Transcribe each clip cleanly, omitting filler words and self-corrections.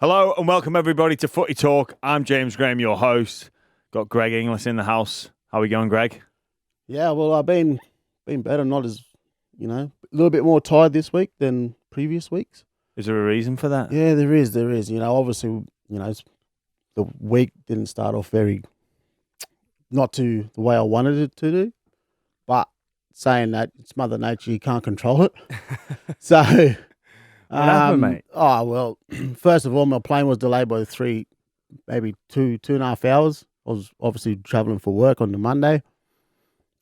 Hello and welcome everybody to Footy Talk. I'm James Graham, your host. Got Greg Inglis in the house. How are we going, Greg? Yeah, well, I've been better. Not as, a little bit more tired this week than previous weeks. Is there a reason for that? Yeah, there is. Obviously, the week didn't start off not to the way I wanted it to do. But saying that, it's Mother Nature, you can't control it. So... What happened, mate? Oh, well, first of all, my plane was delayed by maybe two and a half hours. I was obviously travelling for work on the Monday.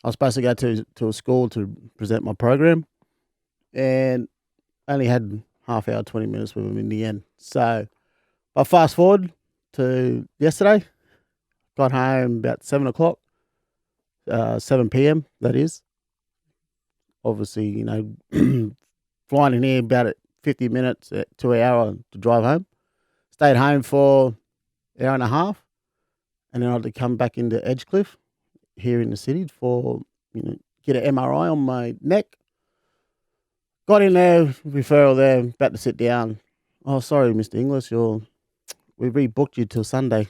I was supposed to go to a school to present my program, and only had half hour, 20 minutes with them in the end. So I fast forward to yesterday, got home about 7 o'clock, 7 p.m. that is. Obviously, flying in here about 50 minutes to an hour to drive home. Stayed home for an hour and a half, and then I had to come back into Edgecliff here in the city for, get an MRI on my neck. Got in there, referral there, about to sit down. Oh, sorry, Mr. Inglis, we rebooked you till Sunday.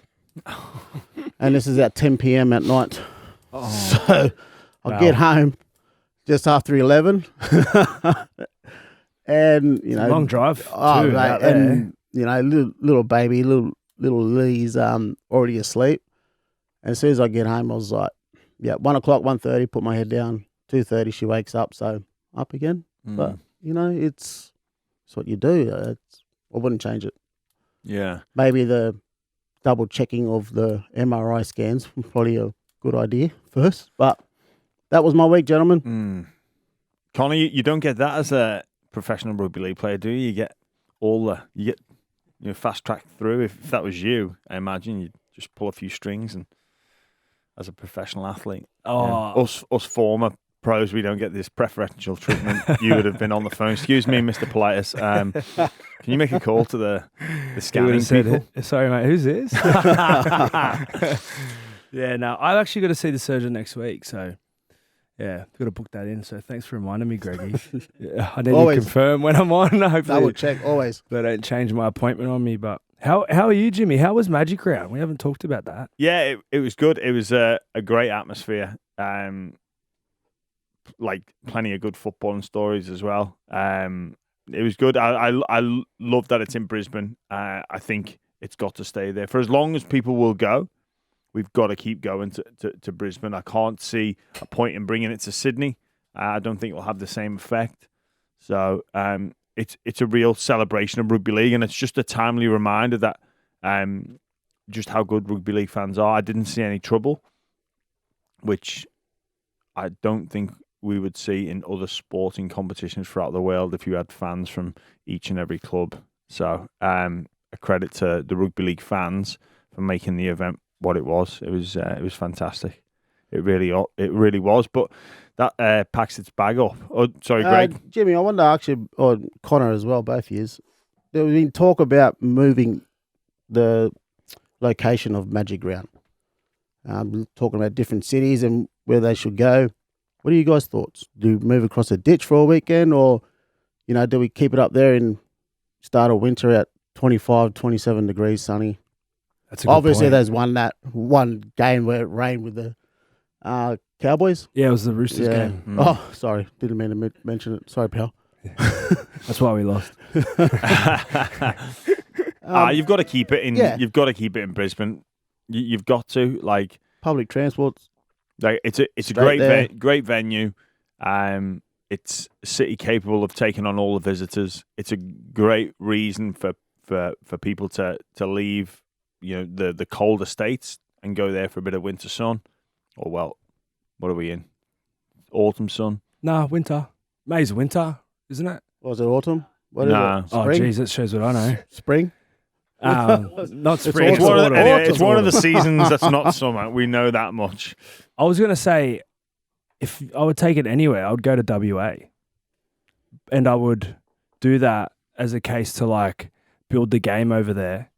And this is at 10 p.m. at night. Oh, so I get home just after 11. And long drive. Oh, mate, and little baby, little Lee's already asleep. And as soon as I get home, I was like, 1 o'clock, 1:30, put my head down. 2:30, she wakes up, so up again. But it's what you do. I wouldn't change it. Yeah, maybe the double checking of the MRI scans was probably a good idea first. But that was my week, gentlemen. Connor, you don't get that as a professional rugby league player, do you? You get fast tracked through. If that was you, I imagine you'd just pull a few strings, and as a professional athlete, us former pros, we don't get this preferential treatment. You would have been on the phone. Excuse me, Mr. Politis. Can you make a call to the scanning people? Sorry, mate. Who's this? Yeah, no, I've actually got to see the surgeon next week, so. Yeah, got to book that in. So thanks for reminding me, Greggy. I need to confirm when I'm on. Hopefully, double check always. They don't change my appointment on me. But how are you, Jimmy? How was Magic Round? We haven't talked about that. Yeah, it was good. It was a great atmosphere. Like plenty of good footballing stories as well. It was good. I love that it's in Brisbane. I think it's got to stay there for as long as people will go. We've got to keep going to Brisbane. I can't see a point in bringing it to Sydney. I don't think it will have the same effect. So it's a real celebration of rugby league, and it's just a timely reminder that just how good rugby league fans are. I didn't see any trouble, which I don't think we would see in other sporting competitions throughout the world if you had fans from each and every club. So a credit to the rugby league fans for making the event what it was. It was fantastic. It really was. But that packs its bag up. Oh, sorry, Greg. Jimmy, I wanted to ask you, or Connor as well, both of you. There was been talk about moving the location of Magic Round. Talking about different cities and where they should go. What are you guys' thoughts? Do we move across a ditch for a weekend, or do we keep it up there and start a winter at 25, 27 degrees sunny? Obviously, there's one game where it rained with the Cowboys. Yeah, it was the Roosters game. Oh, sorry. Didn't mean to mention it. Sorry, pal. That's why we lost. You've got to keep it in. Yeah. You've got to keep it in Brisbane. You've got to, like, public transports. Like it's a great venue. It's a city capable of taking on all the visitors. It's a great reason for people to leave the colder states and go there for a bit of winter sun. Or, well, what are we in? Autumn sun? Nah, winter. May's winter, isn't it? Was it autumn? What is it? Oh, geez, that shows what I know. Spring? Not spring. It's one of the seasons that's not summer. We know that much. I was going to say, if I would take it anywhere, I would go to WA. And I would do that as a case to, like, build the game over there.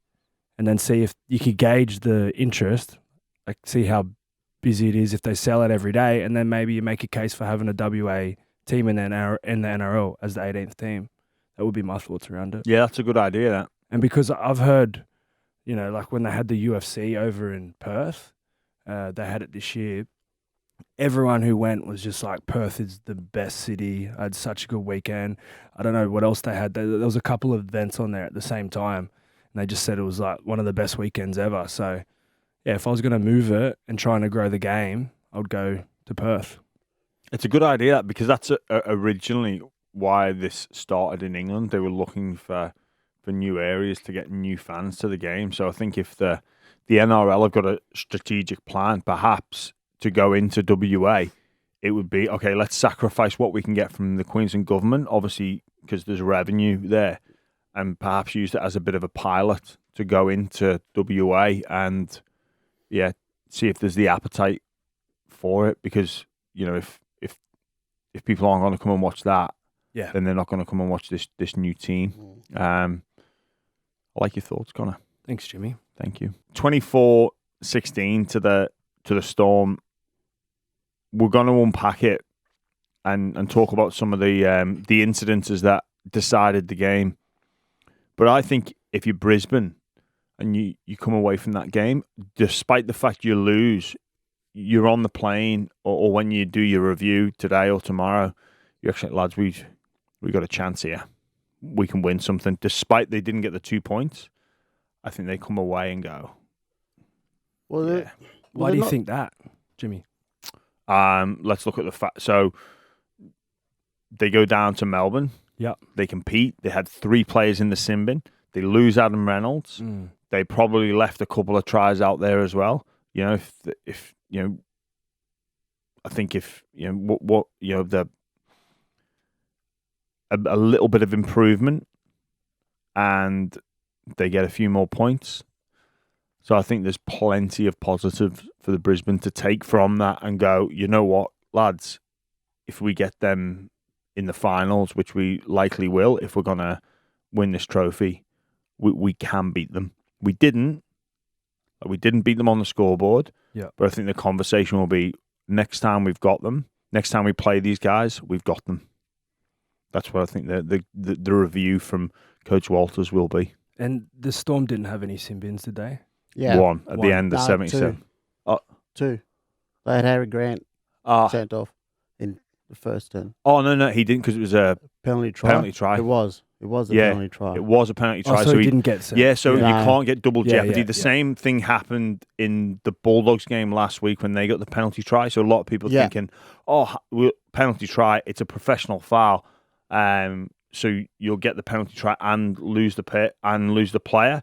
And then see if you could gauge the interest, like see how busy it is if they sell it every day, and then maybe you make a case for having a WA team in the NRL as the 18th team. That would be my thoughts around it. Yeah, that's a good idea. And because I've heard, like when they had the UFC over in Perth, they had it this year. Everyone who went was just like, Perth is the best city. I had such a good weekend. I don't know what else they had. There was a couple of events on there at the same time. And they just said it was like one of the best weekends ever. So, yeah, if I was going to move it and trying to grow the game, I would go to Perth. It's a good idea because that's originally why this started in England. They were looking for new areas to get new fans to the game. So I think if the NRL have got a strategic plan, perhaps to go into WA, it would be, okay, let's sacrifice what we can get from the Queensland government, obviously, because there's revenue there, and perhaps use it as a bit of a pilot to go into WA and, yeah, see if there's the appetite for it. Because, if people aren't going to come and watch that, then they're not going to come and watch this new team. I like your thoughts, Connor. Thanks, Jimmy. Thank you. 24-16 to the Storm. We're going to unpack it and talk about some of the incidences that decided the game. But I think if you're Brisbane and you come away from that game, despite the fact you lose, you're on the plane or when you do your review today or tomorrow, you're actually, lads, we got a chance here. We can win something. Despite they didn't get the 2 points, I think they come away and go. Well, yeah. Why do you think that, Jimmy? Let's look at the fact. So they go down to Melbourne. Yeah. They compete. They had 3 players in the sin bin. They lose Adam Reynolds. They probably left a couple of tries out there as well. If I think if a little bit of improvement and they get a few more points. So I think there's plenty of positives for the Brisbane to take from that and go, you know what, lads, if we get them in the finals, which we likely will, if we're going to win this trophy, we can beat them. We didn't beat them on the scoreboard, but I think the conversation will be next time we've got them, next time we play these guys, we've got them. That's what I think the review from Coach Walters will be. And the Storm didn't have any sin bins, did they? Yeah. One at the end of 77. Two. They had Harry Grant sent off in the first turn. Oh, no, he didn't because it was a penalty try. It was a penalty try. It was a penalty try. So he didn't get sent. Yeah, so you can't get double jeopardy. Yeah, the same thing happened in the Bulldogs game last week when they got the penalty try. So a lot of people thinking, penalty try, it's a professional foul. So you'll get the penalty try and lose the player,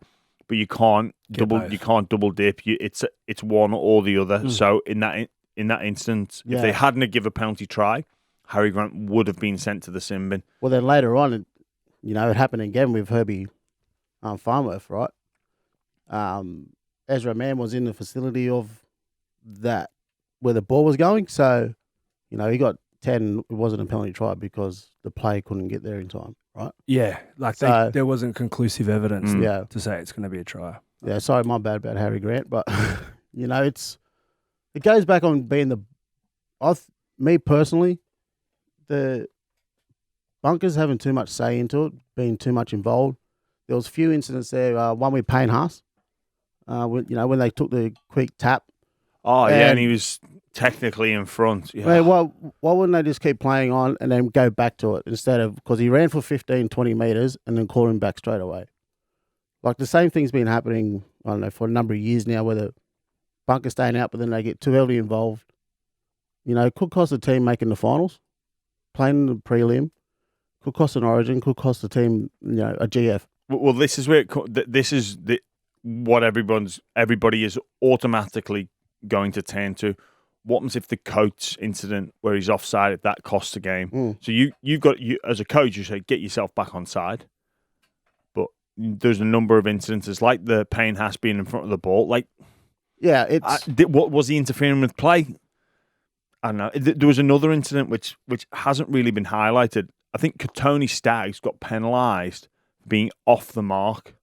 but you can't double dip. It's one or the other. So in that instance, if they hadn't give a penalty try, Harry Grant would have been sent to the sin bin. Well, then later on, it happened again with Herbie Farnworth, right? Ezra Mann was in the facility of that where the ball was going, so he got 10. It wasn't a penalty try because the play couldn't get there in time, right? Yeah, there wasn't conclusive evidence to say it's going to be a try. Yeah, sorry, my bad about Harry Grant, but it goes back on being me personally, the bunkers having too much say into it, being too much involved. There was a few incidents there. One with Payne Haas, when they took the quick tap. Oh, and he was technically in front. Yeah. Well, why wouldn't they just keep playing on and then go back to it instead of, because he ran for 15, 20 metres and then called him back straight away. Like the same thing's been happening, I don't know, for a number of years now where the bunkers staying out, but then they get too heavily involved. It could cost the team making the finals, playing in the prelim, could cost an Origin, could cost the team, a GF. Well, this is where what everybody is automatically going to turn to. What happens if the Coates incident where he's offside, if that costs a game? So you've got, as a coach, you say, get yourself back on side. But there's a number of incidences like the Payne Haas being in front of the ball. What was he interfering with play? I don't know. There was another incident which hasn't really been highlighted. I think Tony Staggs got penalised for being off the mark.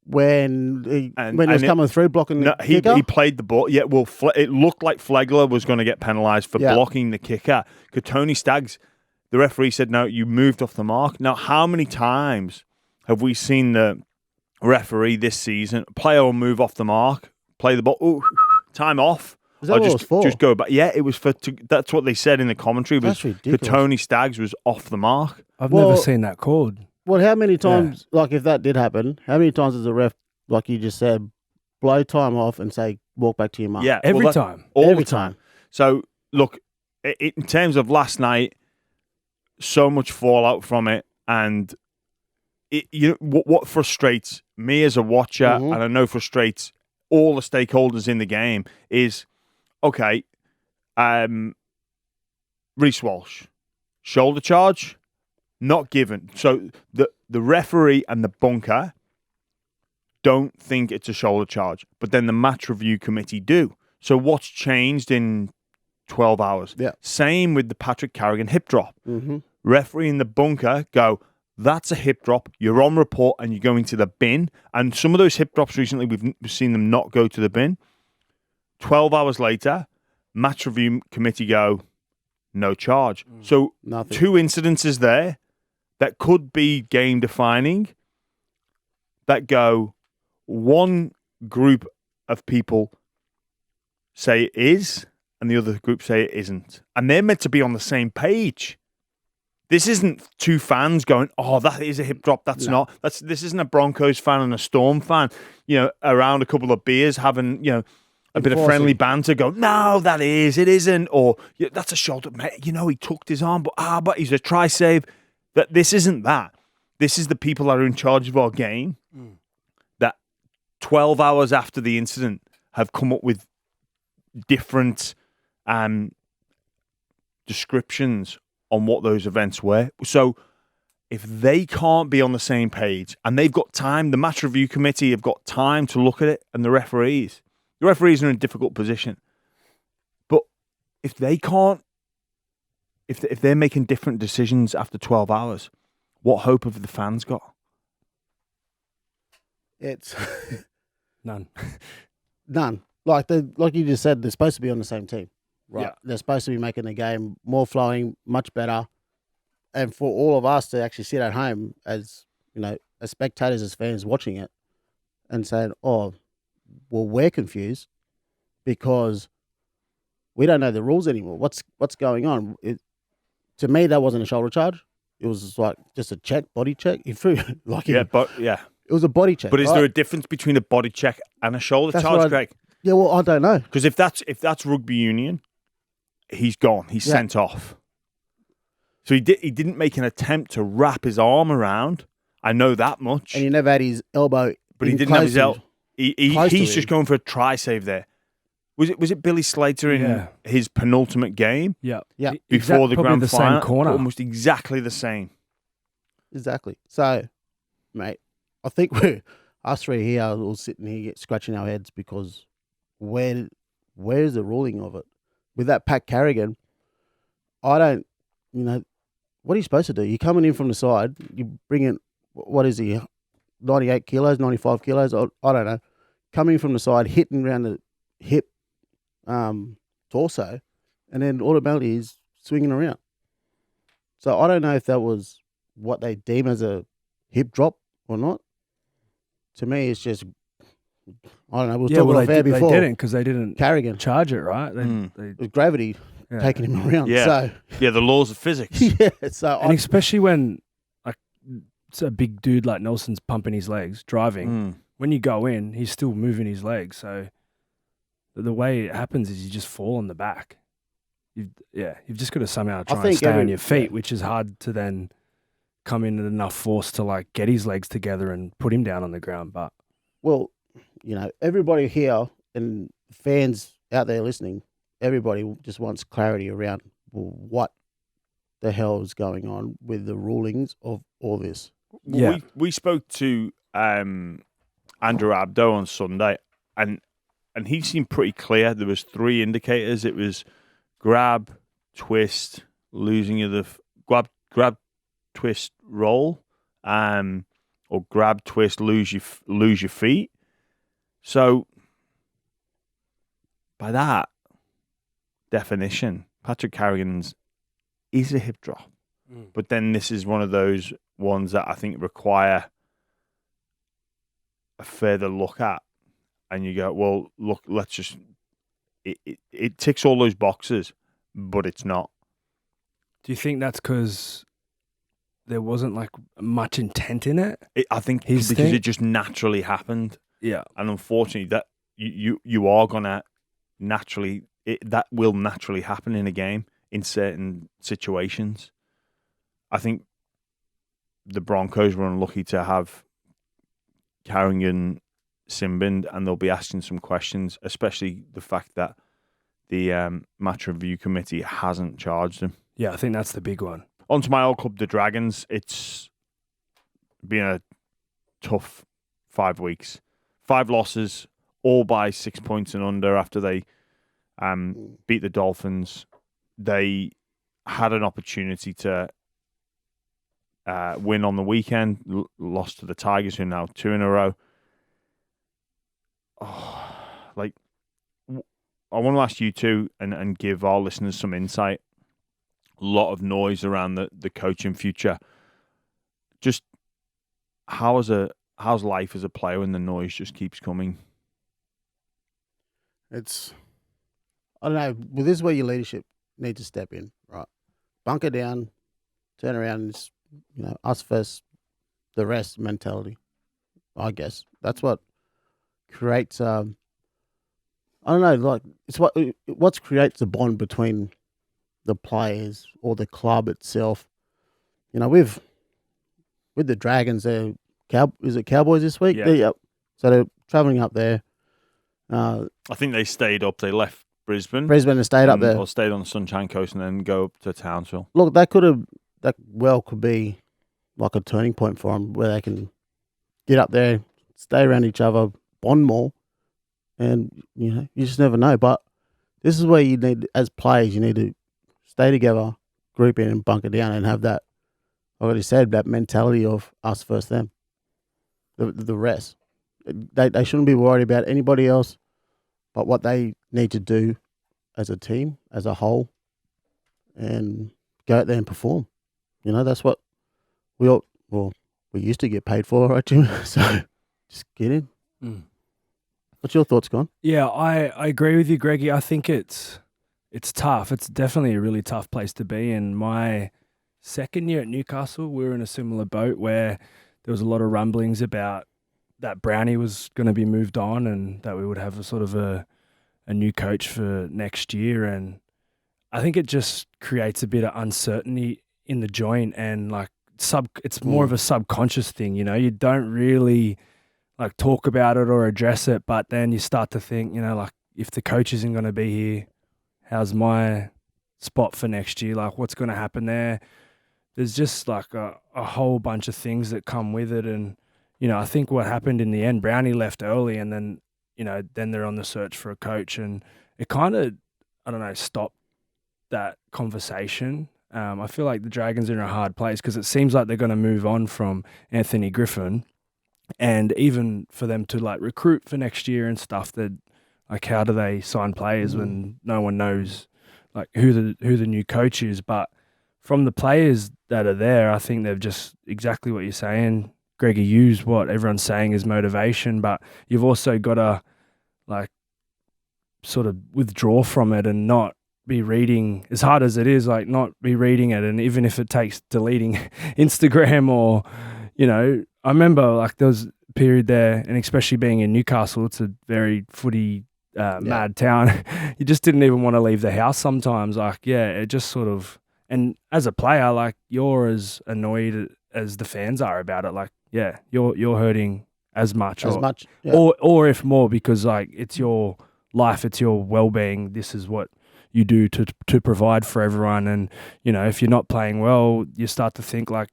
When he was coming through blocking the kicker? He played the ball. Yeah, well, it looked like Flegler was going to get penalised for blocking the kicker. Tony Staggs, the referee said, no, you moved off the mark. Now, how many times have we seen the referee this season? Player will move off the mark, play the ball, ooh, time off. Is that what it was for? Just go back. Yeah, it was for. That's what they said in the commentary. That's ridiculous. Tony Staggs was off the mark. I've never seen that called. Well, how many times, like if that did happen, how many times does the ref, like you just said, blow time off and say, walk back to your mark? Yeah, every time. All every the time. time. So, look, in terms of last night, so much fallout from it. And what frustrates me as a watcher, and I know frustrates all the stakeholders in the game, is, okay, Reece Walsh, shoulder charge, not given. So the referee and the bunker don't think it's a shoulder charge, but then the match review committee do. So what's changed in 12 hours? Yeah. Same with the Patrick Carrigan hip drop. Mm-hmm. Referee in the bunker go, that's a hip drop. You're on report and you're going to the bin. And some of those hip drops recently, we've seen them not go to the bin. 12 hours later, match review committee go, no charge. So Nothing. 2 incidences there that could be game defining that go, one group of people say it is and the other group say it isn't. And they're meant to be on the same page. This isn't 2 fans going, oh, that is a hip drop. That's not. This isn't a Broncos fan and a Storm fan, around a couple of beers having, a bit of friendly banter, go, no, that is, it isn't, or that's a shoulder, he tucked his arm, but he's a try save. That this isn't that. This is the people that are in charge of our game that 12 hours after the incident have come up with different descriptions on what those events were. So if they can't be on the same page and they've got time, the match review committee have got time to look at it, and the referees are in a difficult position. But if they can't, if they're making different decisions after 12 hours, what hope have the fans got? It's None. none. Like you just said, they're supposed to be on the same team, right? Yeah. They're supposed to be making the game more flowing, much better, and for all of us to actually sit at home as as spectators, as fans watching it, and saying, "Oh, well, we're confused because we don't know the rules anymore. What's going on?" To me, that wasn't a shoulder charge. It was like just a check, body check. He threw It was a body check. But is right? there a difference between a body check and a shoulder charge, Greg? Yeah, well, I don't know. Because if that's rugby union, he's gone. He's sent off. So he didn't make an attempt to wrap his arm around. I know that much. And he never had his elbow. But he didn't have his elbow. He's just going for a try save there. Was it Billy Slater in his penultimate game? Yeah. Yeah. Before the grand final? Same corner. Almost exactly the same. Exactly. So, mate, I think us 3 here are all sitting here scratching our heads because where's the ruling of it? With that Pat Carrigan, I don't, what are you supposed to do? You're coming in from the side, you bring in, what is he, 98 kilos, 95 kilos? I don't know. Coming from the side, hitting around the hip, torso, and then automatically he's swinging around. So I don't know if that was what they deem as a hip drop or not. To me, it's just, I don't know. We were talking about fair before. They didn't because they didn't Carrigan charge it, right? It was gravity taking him around. Yeah. So the laws of physics. yeah. So and especially when it's a big dude like Nelson's pumping his legs, driving. When you go in, he's still moving his legs. So the way it happens is you just fall on the back. You've just got to somehow try and stay on your feet, which is hard to then come in at enough force to get his legs together and put him down on the ground. But well, everybody here and fans out there listening, everybody just wants clarity around what the hell is going on with the rulings of all this. Yeah. We spoke to Andrew Abdo on Sunday, and he seemed pretty clear. There was 3 indicators. It was grab, twist, losing of the grab, twist, roll, or grab, twist, lose your feet. So by that definition, Patrick Carrigan's is a hip drop. But then this is one of those ones that I think require a further look at, and you go, well, look, let's just. It ticks all those boxes, but it's not. Do you think that's because there wasn't like much intent in it? I think His because thing? it just naturally happened, Yeah. and unfortunately, that you are gonna naturally that will naturally happen in a game in certain situations. I think the Broncos were unlucky to have Carrigan Simbin, and they'll be asking some questions, especially the fact that the match review committee hasn't charged him. Yeah, I think that's the big one. On to my old club, the Dragons. It's been a tough 5 weeks. 5 losses, all by 6 points and under after they beat the Dolphins. They had an opportunity to win on the weekend, lost to the Tigers, who are now 2 in a row. I want to ask you two and give our listeners some insight. A lot of noise around the coaching future. Just how's life as a player when the noise just keeps coming? It's, I don't know. Well, this is where your leadership needs to step in, right? Bunker down, turn around, and just, us first, the rest mentality. I guess that's what creates. I don't know. Like it's what creates a bond between the players or the club itself. With the Dragons, is it Cowboys this week? Yeah. Yep. So they're traveling up there. I think they stayed up. They left Brisbane. Brisbane and stayed up there. Or stayed on the Sunshine Coast and then go up to Townsville. Look, that could be like a turning point for them where they can get up there, stay around each other, bond more, and you just never know. But this is where you need, as players, you need to stay together, group in, and bunker down, and have that. I already said that mentality of us versus them. The rest, they shouldn't be worried about anybody else, but what they need to do as a team, as a whole, and go out there and perform. That's what we used to get paid for, right, Jim? So just get in. Mm. What's your thoughts, Con? Yeah, I agree with you, Greggy. I think it's tough. It's definitely a really tough place to be. In my second year at Newcastle, we were in a similar boat where there was a lot of rumblings about that Brownie was going to be moved on and that we would have a sort of a new coach for next year. And I think it just creates a bit of uncertainty in the joint, and like it's more of a subconscious thing. You don't really like talk about it or address it, but then you start to think, like if the coach isn't going to be here, how's my spot for next year? Like what's going to happen there? There's just like a whole bunch of things that come with it. And, I think what happened in the end, Brownie left early, and then, then they're on the search for a coach, and it kind of, I don't know, stopped that conversation. I feel like the Dragons are in a hard place because it seems like they're going to move on from Anthony Griffin, and even for them to like recruit for next year and stuff, that like how do they sign players when no one knows like who the new coach is? But from the players that are there, I think they've just exactly what you're saying, Greggy, use what everyone's saying is motivation, but you've also got to like sort of withdraw from it and not be reading, as hard as it is, like not be reading it. And even if it takes deleting Instagram or, I remember like there was a period there, and especially being in Newcastle, it's a very footy mad town. You just didn't even want to leave the house sometimes. Like, it just sort of, and as a player, like you're as annoyed as the fans are about it. Like, you're hurting as much, or if more, because like it's your life, it's your well-being. This is what you do to provide for everyone. And, if you're not playing well, you start to think like,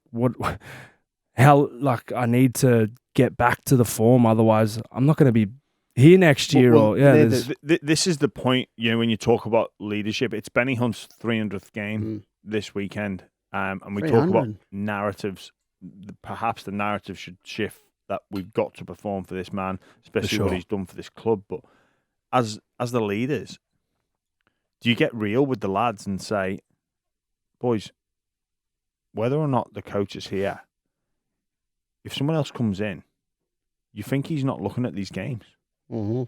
how like I need to get back to the form. Otherwise I'm not going to be here next year. This is the point, when you talk about leadership, it's Benny Hunt's 300th game this weekend. And we talk about narratives. Perhaps the narrative should shift that we've got to perform for this man, especially what he's done for this club. But as the leaders, do you get real with the lads and say, boys, whether or not the coach is here, if someone else comes in, you think he's not looking at these games? Mm-hmm.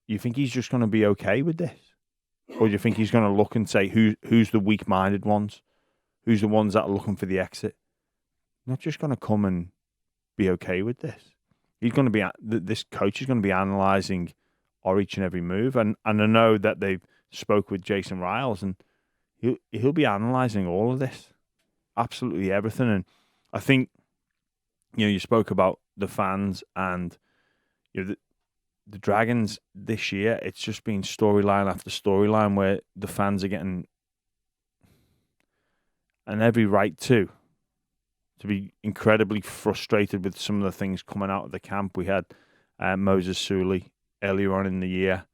You think he's just going to be okay with this? Or do you think he's going to look and say, who's the weak-minded ones? Who's the ones that are looking for the exit? Not just going to come and be okay with this. He's going to be, this coach is going to be analysing each and every move. And I know that they've spoke with Jason Riles, and he'll be analysing all of this. Absolutely everything. And I think, you spoke about the fans and the Dragons this year. It's just been storyline after storyline where the fans are getting, and every right to be incredibly frustrated with some of the things coming out of the camp. We had Moses Suli earlier on in the year,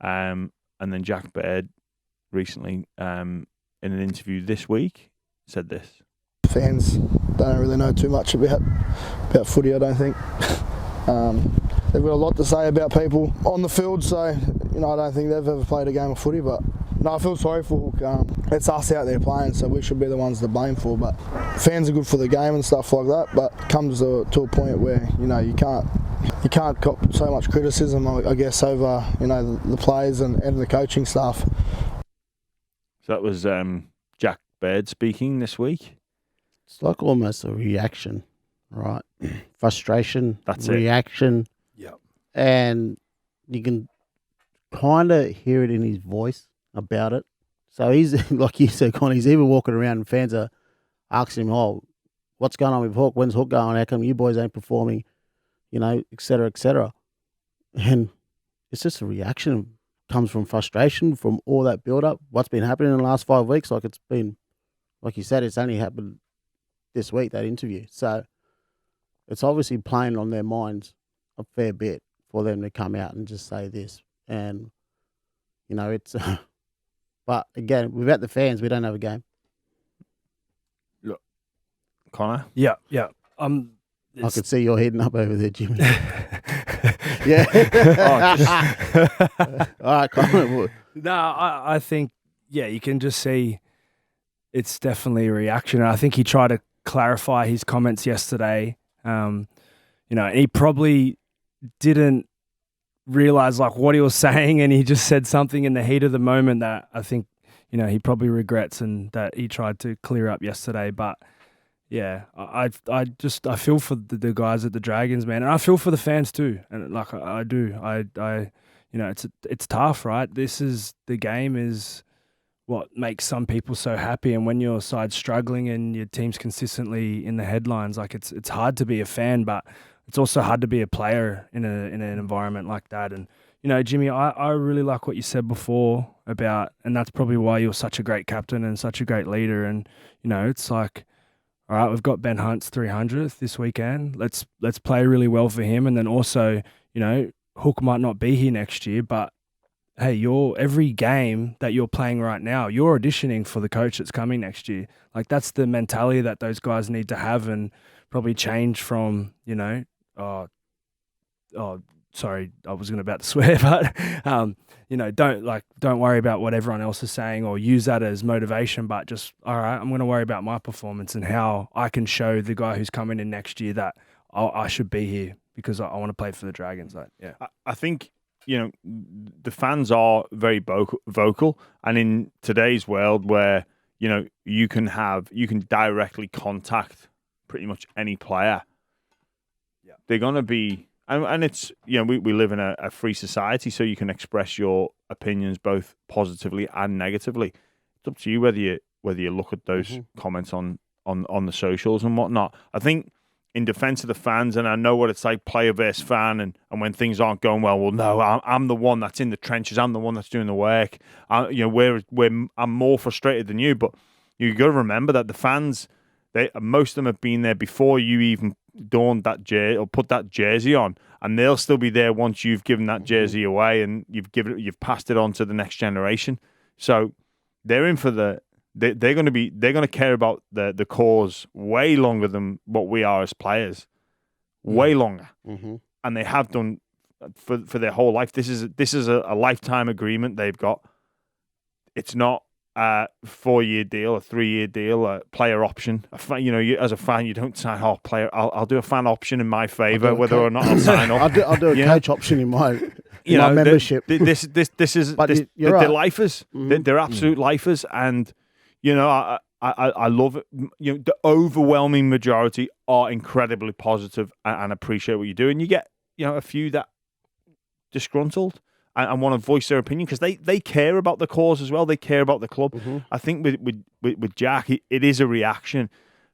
and then Jack Baird recently in an interview this week said this. Fans don't really know too much about footy, I don't think. They've got a lot to say about people on the field, so I don't think they've ever played a game of footy. But no, I feel sorry for Hook. It's us out there playing, so we should be the ones to blame for. But fans are good for the game and stuff like that. But it comes to a point where you can't cop so much criticism, I guess, over the players and the coaching staff. So that was Jack Baird speaking this week. It's like almost a reaction, right? Frustration, That's reaction. Yep. And you can kind of hear it in his voice about it. So he's, like you said, Connie, he's even walking around and fans are asking him, oh, what's going on with Hook? When's Hook going? How come you boys ain't performing? Et cetera, et cetera. And it's just a reaction. It comes from frustration, from all that build-up, what's been happening in the last 5 weeks. Like it's been, like you said, it's only happened this week, that interview. So it's obviously playing on their minds a fair bit for them to come out and just say this. And, it's... but again, without the fans, we don't have a game. Look, Connor? Yeah. I could see you're heading up over there, Jimmy. Yeah. All right, Connor. No, I think, you can just see it's definitely a reaction. I think he tried to clarify his comments yesterday. He probably didn't realize what he was saying, and he just said something in the heat of the moment that I think, he probably regrets and that he tried to clear up yesterday. But yeah, I feel for the guys at the Dragons, man, and I feel for the fans too. And I do. It's tough, right? The game is what makes some people so happy, and when your side's struggling and your team's consistently in the headlines, it's hard to be a fan, but it's also hard to be a player in an environment like that. And Jimmy, I really like what you said before about, and that's probably why you're such a great captain and such a great leader. And it's like, all right, we've got Ben Hunt's 300th this weekend. Let's play really well for him, and then also Hook might not be here next year, but hey, every game that you're playing right now, you're auditioning for the coach that's coming next year. That's the mentality that those guys need to have, and probably change from, sorry, I was about to swear, but don't worry about what everyone else is saying or use that as motivation, but just, all right, I'm going to worry about my performance and how I can show the guy who's coming in next year that I should be here because I want to play for the Dragons. I think, the fans are very vocal, and in today's world where, you can directly contact pretty much any player. Yeah. They're going to be, and it's, we live in a free society, so you can express your opinions both positively and negatively. It's up to you whether you look at those comments on the socials and whatnot. I think in defense of the fans, and I know what it's like, player versus fan, and when things aren't going well, no, I'm the one that's in the trenches. I'm the one that's doing the work. I'm more frustrated than you, but you got to remember that the fans, most of them have been there before you even donned that jersey or put that jersey on, and they'll still be there once you've given that jersey away and you've passed it on to the next generation. So they're in for they're going to care about the cause way longer than what we are as players, way longer, and they have done for their whole life. This is a lifetime agreement they've got. It's not 4-year deal, a 3-year deal, a player option. As a fan, you don't sign off player. I'll do a fan option in my favour, whether or not I'll sign up. I'll do a coach option in my membership. This is they're lifers. Mhm. They're absolute lifers, and I love it. The overwhelming majority are incredibly positive and appreciate what you do, and you get a few that disgruntled and want to voice their opinion because they care about the cause as well. They care about the club. Mm-hmm. I think with Jack, it is a reaction,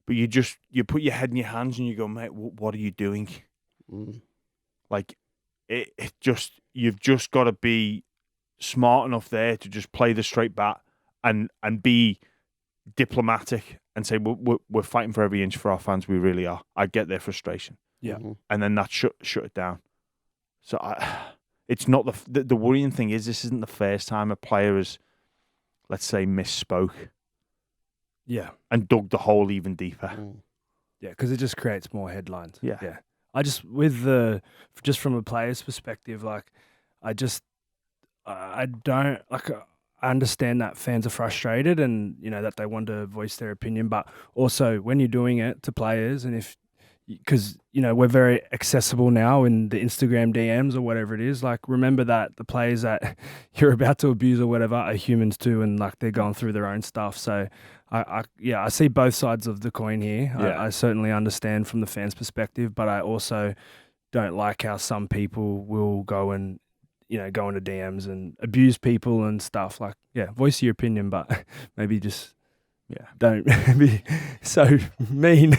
but you put your head in your hands and you go, mate, what are you doing? Mm. Like you've just got to be smart enough there to just play the straight bat and be diplomatic and say we're fighting for every inch for our fans. We really are. I get their frustration. Yeah, Mm-hmm. And then that shut it down. So it's not the worrying thing is this isn't the first time a player has, let's say, misspoke. Yeah, and dug the hole even deeper. Mm. yeah, because it just creates more headlines. Yeah. yeah. Just from a player's perspective, like I don't like. I understand that fans are frustrated and that they want to voice their opinion, but also when you're doing it to players, and because we're very accessible now in the Instagram DMs or whatever it is. Like, remember that the players that you're about to abuse or whatever are humans too, and like they're going through their own stuff. So, I see both sides of the coin here. Yeah. I certainly understand from the fans' perspective, but I also don't like how some people will go and go into DMs and abuse people and stuff. Like, yeah, voice your opinion, but maybe just don't be so mean.